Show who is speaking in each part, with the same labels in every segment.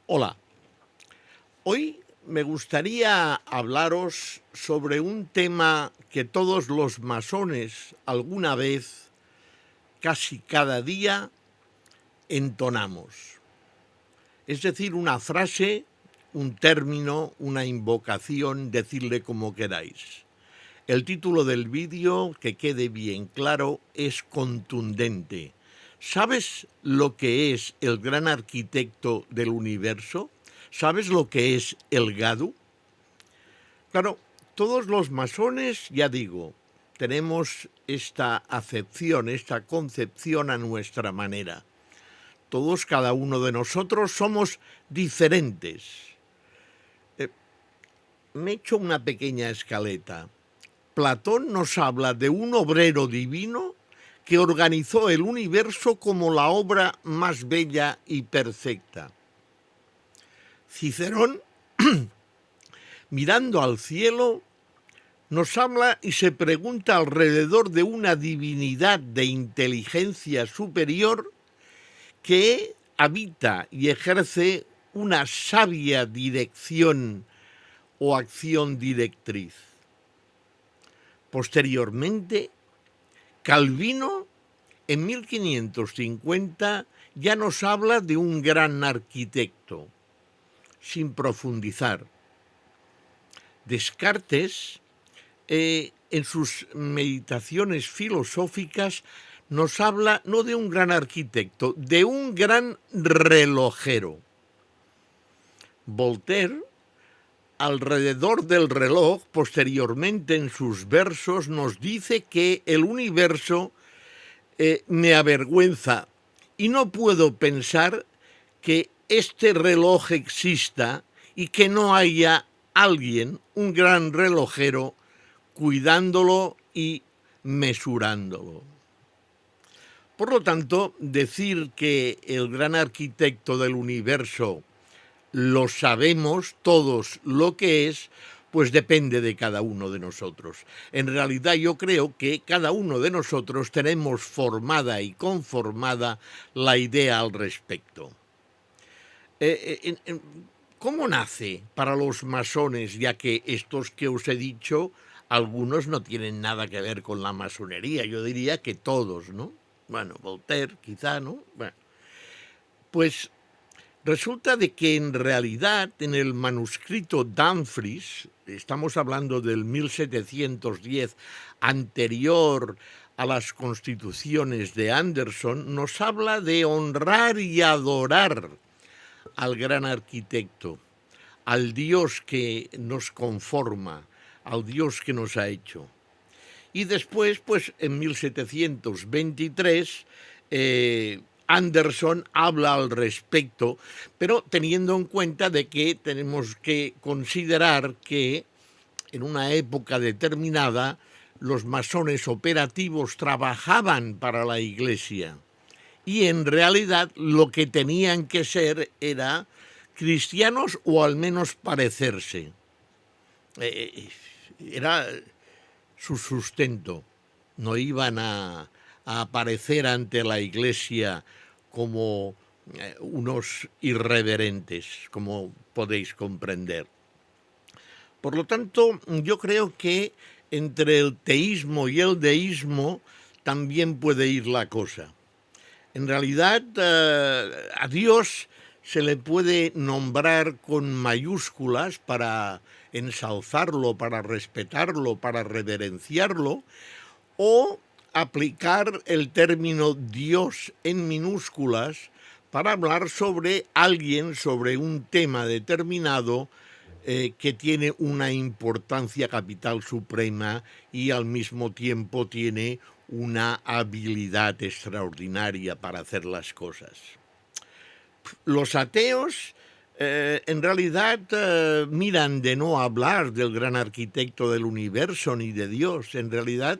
Speaker 1: Hola, hoy me gustaría hablaros sobre un tema que todos los masones alguna vez, casi cada día, entonamos. Es decir, una frase, un término, una invocación, decidle como queráis. El título del vídeo, que quede bien claro, es contundente. ¿Sabes lo que es el gran arquitecto del universo? ¿Sabes lo que es el Gadu? Claro, todos los masones, ya digo, tenemos esta acepción, esta concepción a nuestra manera. Todos, cada uno de nosotros, somos diferentes. Me he hecho una pequeña escaleta. Platón nos habla de un obrero divino que organizó el universo como la obra más bella y perfecta. Cicerón, mirando al cielo, nos habla y se pregunta alrededor de una divinidad de inteligencia superior que habita y ejerce una sabia dirección o acción directriz. Posteriormente, Calvino, en 1550, ya nos habla de un gran arquitecto, sin profundizar. Descartes, en sus meditaciones filosóficas, nos habla no de un gran arquitecto, de un gran relojero. Voltaire, alrededor del reloj, posteriormente en sus versos, nos dice que el universo me avergüenza y no puedo pensar que este reloj exista y que no haya alguien, un gran relojero, cuidándolo y mesurándolo. Por lo tanto, decir que el gran arquitecto del universo lo sabemos todos lo que es, pues depende de cada uno de nosotros. En realidad yo creo que cada uno de nosotros tenemos formada y conformada la idea al respecto. ¿Cómo nace para los masones, ya que estos que os he dicho, algunos no tienen nada que ver con la masonería? Yo diría que todos, ¿no? Bueno, Voltaire quizá, ¿no? Bueno, pues resulta de que en realidad en el manuscrito Dumfries, estamos hablando del 1710, anterior a las constituciones de Anderson, nos habla de honrar y adorar al gran arquitecto, al Dios que nos conforma, al Dios que nos ha hecho. Y después, pues en 1723, Anderson habla al respecto, pero teniendo en cuenta de que tenemos que considerar que en una época determinada los masones operativos trabajaban para la Iglesia y en realidad lo que tenían que ser era cristianos o al menos parecerse. Era su sustento. No iban a aparecer ante la Iglesia como unos irreverentes, como podéis comprender. Por lo tanto, yo creo que entre el teísmo y el deísmo también puede ir la cosa. En realidad, a Dios se le puede nombrar con mayúsculas para ensalzarlo, para respetarlo, para reverenciarlo, o aplicar el término Dios en minúsculas para hablar sobre alguien, sobre un tema determinado que tiene una importancia capital suprema y al mismo tiempo tiene una habilidad extraordinaria para hacer las cosas. Los ateos en realidad miran de no hablar del gran arquitecto del universo ni de Dios. En realidad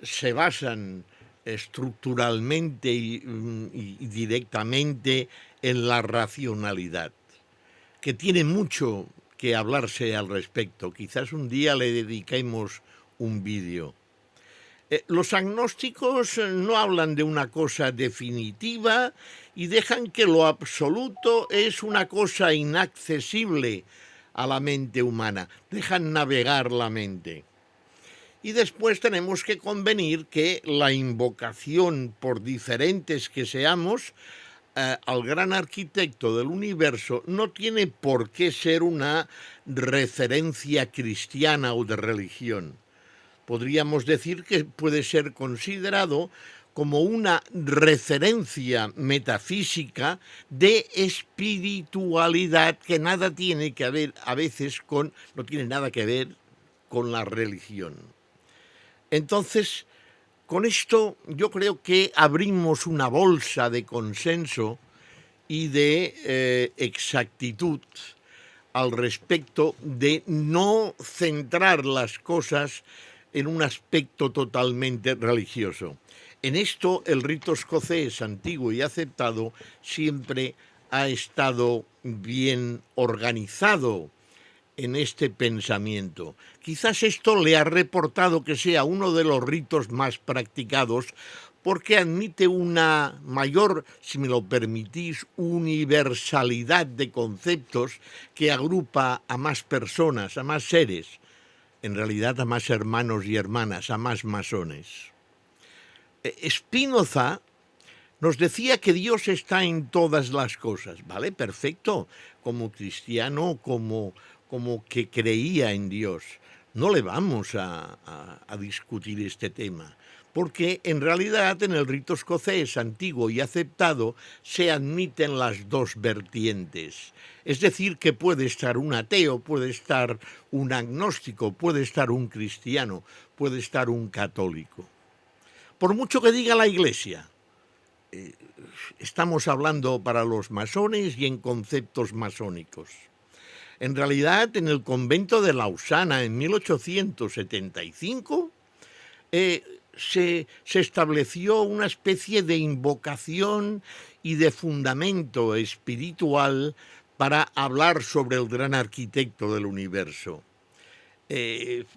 Speaker 1: se basan estructuralmente y directamente en la racionalidad, que tiene mucho que hablarse al respecto. Quizás un día le dediquemos un vídeo. Los agnósticos no hablan de una cosa definitiva y dejan que lo absoluto es una cosa inaccesible a la mente humana, dejan navegar la mente. Y después tenemos que convenir que la invocación, por diferentes que seamos, al gran arquitecto del universo no tiene por qué ser una referencia cristiana o de religión. Podríamos decir que puede ser considerado como una referencia metafísica de espiritualidad que nada tiene que ver a veces con, no tiene nada que ver con la religión. Entonces, con esto yo creo que abrimos una bolsa de consenso y de exactitud al respecto de no centrar las cosas en un aspecto totalmente religioso. En esto el rito escocés antiguo y aceptado siempre ha estado bien organizado en este pensamiento. Quizás esto le ha reportado que sea uno de los ritos más practicados porque admite una mayor, si me lo permitís, universalidad de conceptos que agrupa a más personas, a más seres, en realidad a más hermanos y hermanas, a más masones. Spinoza nos decía que Dios está en todas las cosas, ¿vale? Perfecto, como cristiano, como que creía en Dios. No le vamos a discutir este tema, porque en realidad en el rito escocés antiguo y aceptado se admiten las dos vertientes. Es decir, que puede estar un ateo, puede estar un agnóstico, puede estar un cristiano, puede estar un católico. Por mucho que diga la Iglesia, estamos hablando para los masones y en conceptos masónicos. En realidad, en el convento de Lausana, en 1875, se estableció una especie de invocación y de fundamento espiritual para hablar sobre el gran arquitecto del universo.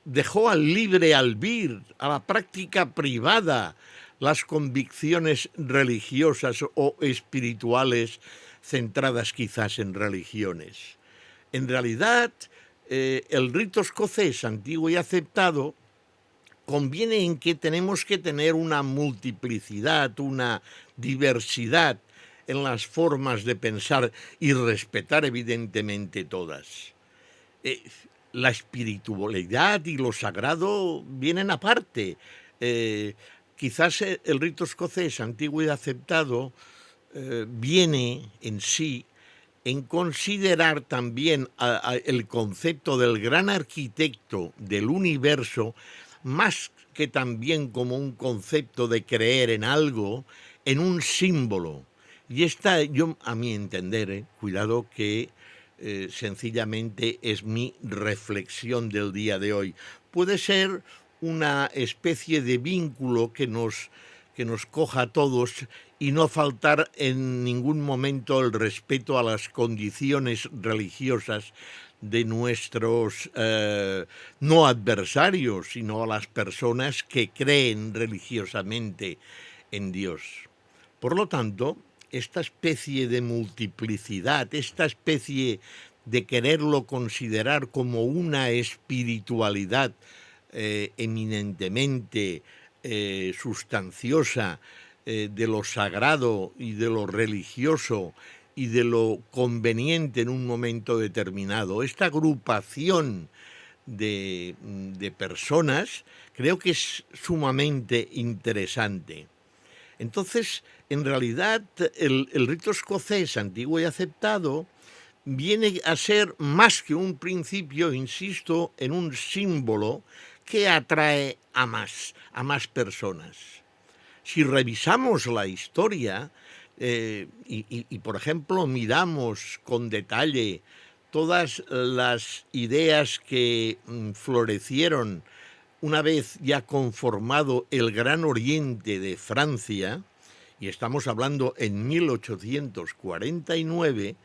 Speaker 1: Dejó al libre albir, a la práctica privada, las convicciones religiosas o espirituales centradas quizás en religiones. En realidad, el rito escocés antiguo y aceptado conviene en que tenemos que tener una multiplicidad, una diversidad en las formas de pensar y respetar evidentemente todas. La espiritualidad y lo sagrado vienen aparte. Quizás el rito escocés antiguo y aceptado viene en sí en considerar también el concepto del gran arquitecto del universo más que también como un concepto de creer en algo, en un símbolo. Y esta, yo a mi entender, cuidado que sencillamente es mi reflexión del día de hoy. Puede ser una especie de vínculo que nos coja a todos y no faltar en ningún momento el respeto a las condiciones religiosas de nuestros no adversarios, sino a las personas que creen religiosamente en Dios. Por lo tanto, esta especie de multiplicidad, esta especie de quererlo considerar como una espiritualidad eminentemente sustanciosa de lo sagrado y de lo religioso y de lo conveniente en un momento determinado. Esta agrupación de personas creo que es sumamente interesante. Entonces, en realidad, el rito escocés antiguo y aceptado viene a ser más que un principio, insisto, en un símbolo que atrae a más personas. Si revisamos la historia y, por ejemplo, miramos con detalle todas las ideas que florecieron una vez ya conformado el Gran Oriente de Francia, y estamos hablando en 1849,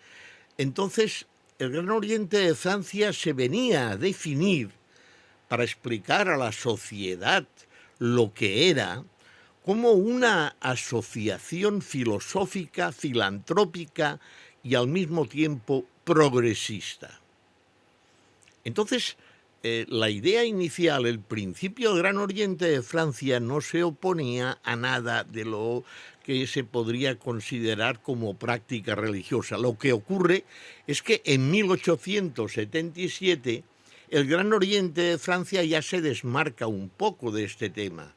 Speaker 1: entonces el Gran Oriente de Francia se venía a definir para explicar a la sociedad lo que era como una asociación filosófica, filantrópica y al mismo tiempo progresista. Entonces, la idea inicial, el principio del Gran Oriente de Francia no se oponía a nada de lo que se podría considerar como práctica religiosa. Lo que ocurre es que en 1877 el Gran Oriente de Francia ya se desmarca un poco de este tema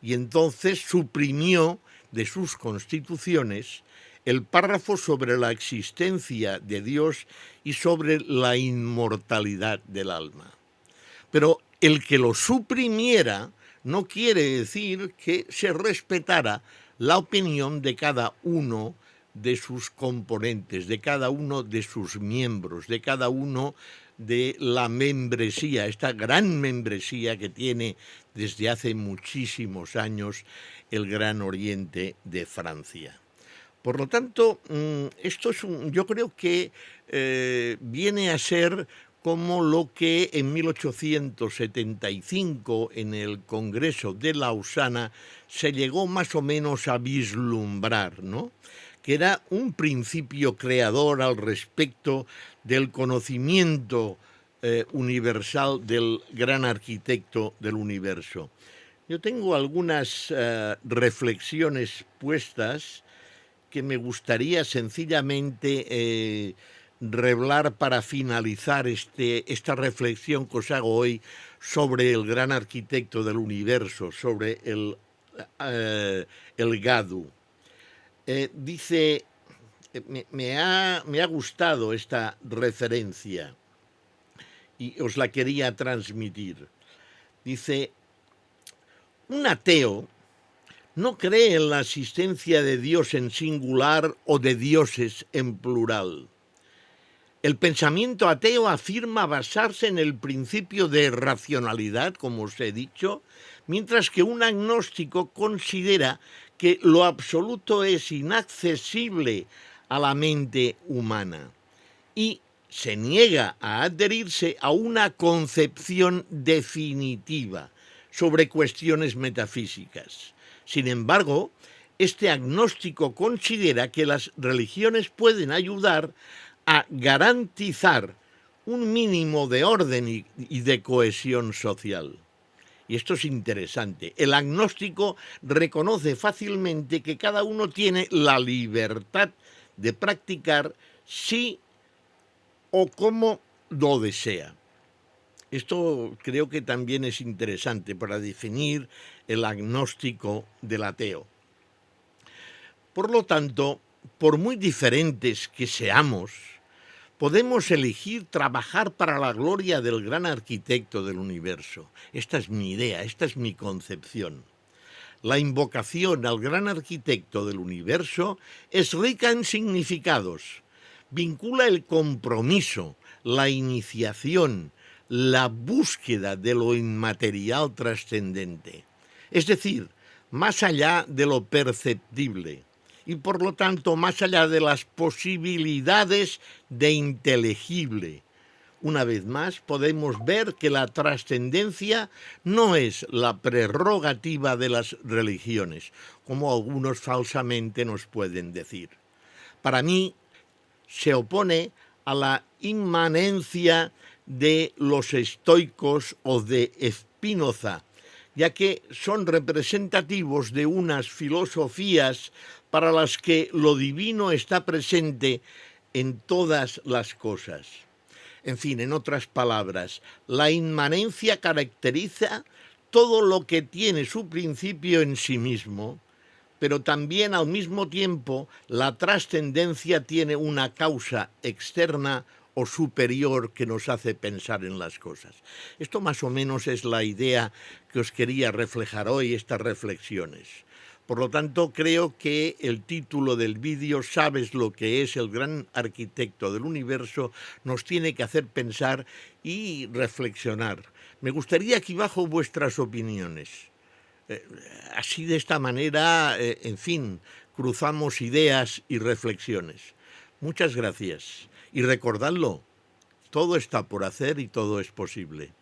Speaker 1: y entonces suprimió de sus constituciones el párrafo sobre la existencia de Dios y sobre la inmortalidad del alma. Pero el que lo suprimiera no quiere decir que se respetara la opinión de cada uno de sus componentes, de cada uno de sus miembros, de cada uno de la membresía, esta gran membresía que tiene desde hace muchísimos años el Gran Oriente de Francia. Por lo tanto, esto es yo creo que viene a ser como lo que en 1875 en el Congreso de Lausana se llegó más o menos a vislumbrar, ¿no? Que era un principio creador al respecto del conocimiento universal del gran arquitecto del universo. Yo tengo algunas reflexiones puestas que me gustaría sencillamente revelar para finalizar esta reflexión que os hago hoy sobre el gran arquitecto del universo, sobre el Gadu. Dice, me ha gustado esta referencia y os la quería transmitir. Dice, un ateo no cree en la existencia de Dios en singular o de dioses en plural. El pensamiento ateo afirma basarse en el principio de racionalidad, como os he dicho, mientras que un agnóstico considera que lo absoluto es inaccesible a la mente humana y se niega a adherirse a una concepción definitiva sobre cuestiones metafísicas. Sin embargo, este agnóstico considera que las religiones pueden ayudar a garantizar un mínimo de orden y de cohesión social. Y esto es interesante. El agnóstico reconoce fácilmente que cada uno tiene la libertad de practicar si o como lo desea. Esto creo que también es interesante para definir el agnóstico del ateo. Por lo tanto, por muy diferentes que seamos, podemos elegir trabajar para la gloria del gran arquitecto del universo. Esta es mi idea, esta es mi concepción. La invocación al gran arquitecto del universo es rica en significados. Vincula el compromiso, la iniciación, la búsqueda de lo inmaterial trascendente. Es decir, más allá de lo perceptible y por lo tanto más allá de las posibilidades de inteligible. Una vez más, podemos ver que la trascendencia no es la prerrogativa de las religiones, como algunos falsamente nos pueden decir. Para mí, se opone a la inmanencia de los estoicos o de Spinoza, ya que son representativos de unas filosofías para las que lo divino está presente en todas las cosas. En fin, en otras palabras, la inmanencia caracteriza todo lo que tiene su principio en sí mismo, pero también al mismo tiempo la trascendencia tiene una causa externa o superior que nos hace pensar en las cosas. Esto más o menos es la idea que os quería reflejar hoy, estas reflexiones. Por lo tanto, creo que el título del vídeo, ¿Sabes lo que es el gran arquitecto del universo?, nos tiene que hacer pensar y reflexionar. Me gustaría aquí abajo vuestras opiniones. Así de esta manera, en fin, cruzamos ideas y reflexiones. Muchas gracias. Y recordadlo, todo está por hacer y todo es posible.